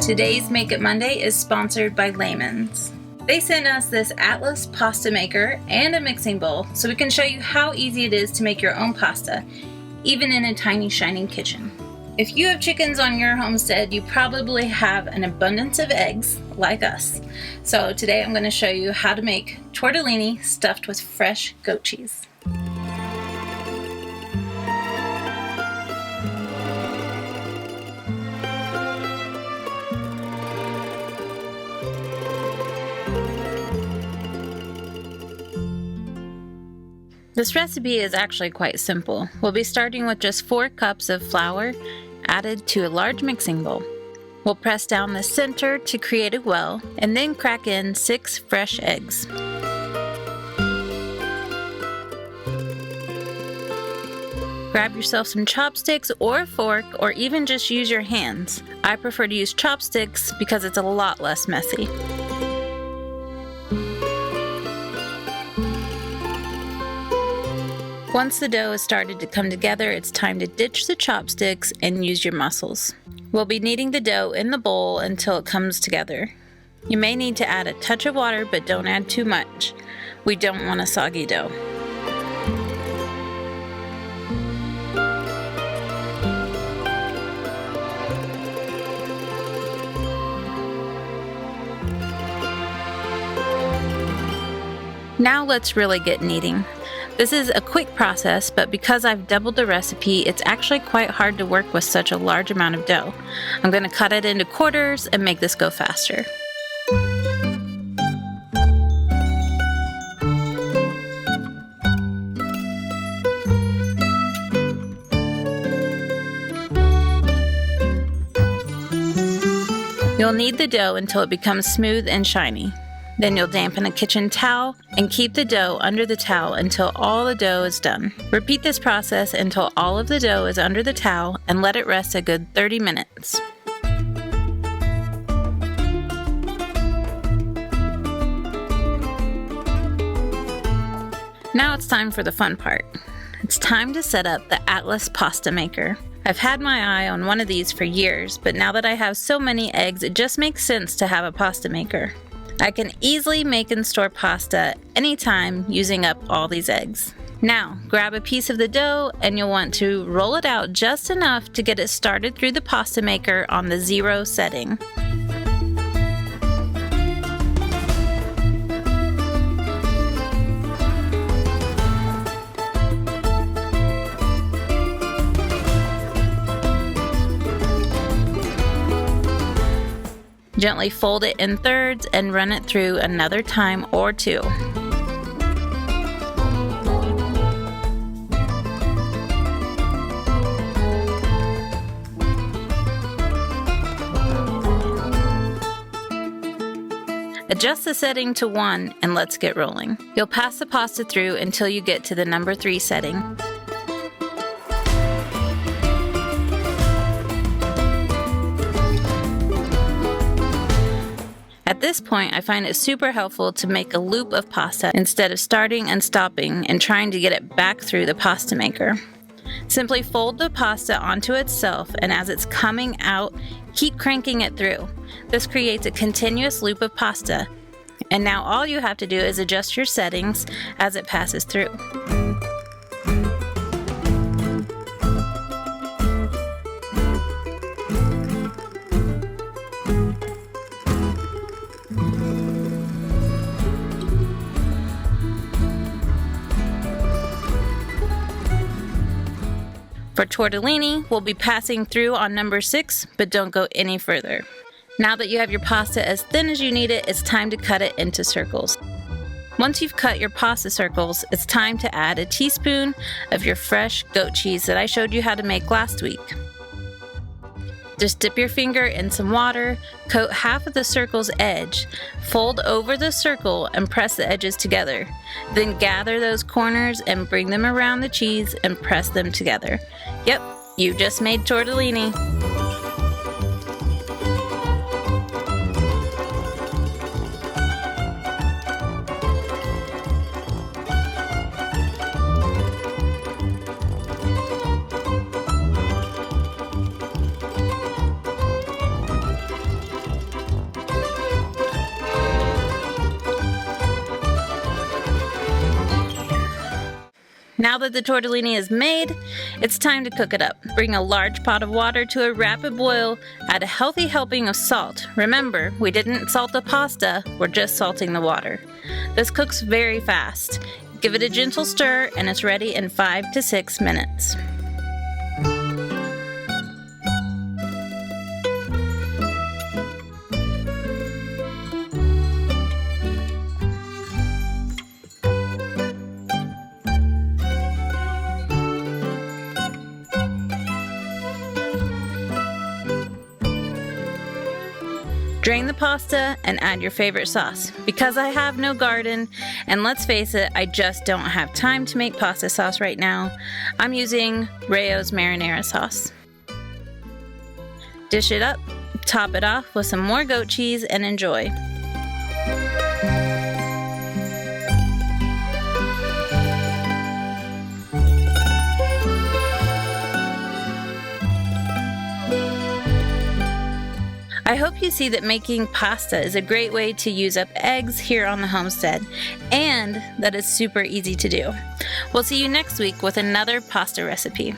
Today's Make It Monday is sponsored by Lehman's. They sent us this Atlas pasta maker and a mixing bowl so we can show you how easy it is to make your own pasta, even in a tiny shining kitchen. If you have chickens on your homestead, you probably have an abundance of eggs, like us. So today I'm going to show you how to make tortellini stuffed with fresh goat cheese. This recipe is actually quite simple. We'll be starting with just 4 cups of flour added to a large mixing bowl. We'll press down the center to create a well and then crack in 6 fresh eggs. Grab yourself some chopsticks or a fork, or even just use your hands. I prefer to use chopsticks because it's a lot less messy. Once the dough has started to come together, it's time to ditch the chopsticks and use your muscles. We'll be kneading the dough in the bowl until it comes together. You may need to add a touch of water, but don't add too much. We don't want a soggy dough. Now let's really get kneading. This is a quick process, but because I've doubled the recipe, it's actually quite hard to work with such a large amount of dough. I'm going to cut it into quarters and make this go faster. You'll knead the dough until it becomes smooth and shiny. Then you'll dampen a kitchen towel and keep the dough under the towel until all the dough is done. Repeat this process until all of the dough is under the towel and let it rest a good 30 minutes. Now it's time for the fun part. It's time to set up the Atlas pasta maker. I've had my eye on one of these for years, but now that I have so many eggs, it just makes sense to have a pasta maker. I can easily make and store pasta anytime using up all these eggs. Now, grab a piece of the dough and you'll want to roll it out just enough to get it started through the pasta maker on the 0 setting. Gently fold it in thirds and run it through another time or 2. Adjust the setting to 1 and let's get rolling. You'll pass the pasta through until you get to the number 3 setting. At this point, I find it super helpful to make a loop of pasta instead of starting and stopping and trying to get it back through the pasta maker. Simply fold the pasta onto itself, and as it's coming out, keep cranking it through. This creates a continuous loop of pasta. And now all you have to do is adjust your settings as it passes through. For tortellini, we'll be passing through on number 6, but don't go any further. Now that you have your pasta as thin as you need it, it's time to cut it into circles. Once you've cut your pasta circles, it's time to add a teaspoon of your fresh goat cheese that I showed you how to make last week. Just dip your finger in some water, coat half of the circle's edge, fold over the circle and press the edges together. Then gather those corners and bring them around the cheese and press them together. Yep, you just made tortellini. Now that the tortellini is made, it's time to cook it up. Bring a large pot of water to a rapid boil, add a healthy helping of salt. Remember, we didn't salt the pasta, we're just salting the water. This cooks very fast. Give it a gentle stir and it's ready in 5 to 6 minutes. Drain the pasta and add your favorite sauce. Because I have no garden, and let's face it, I just don't have time to make pasta sauce right now, I'm using Rayo's marinara sauce. Dish it up, top it off with some more goat cheese, and enjoy. I hope you see that making pasta is a great way to use up eggs here on the homestead, and that it's super easy to do. We'll see you next week with another pasta recipe.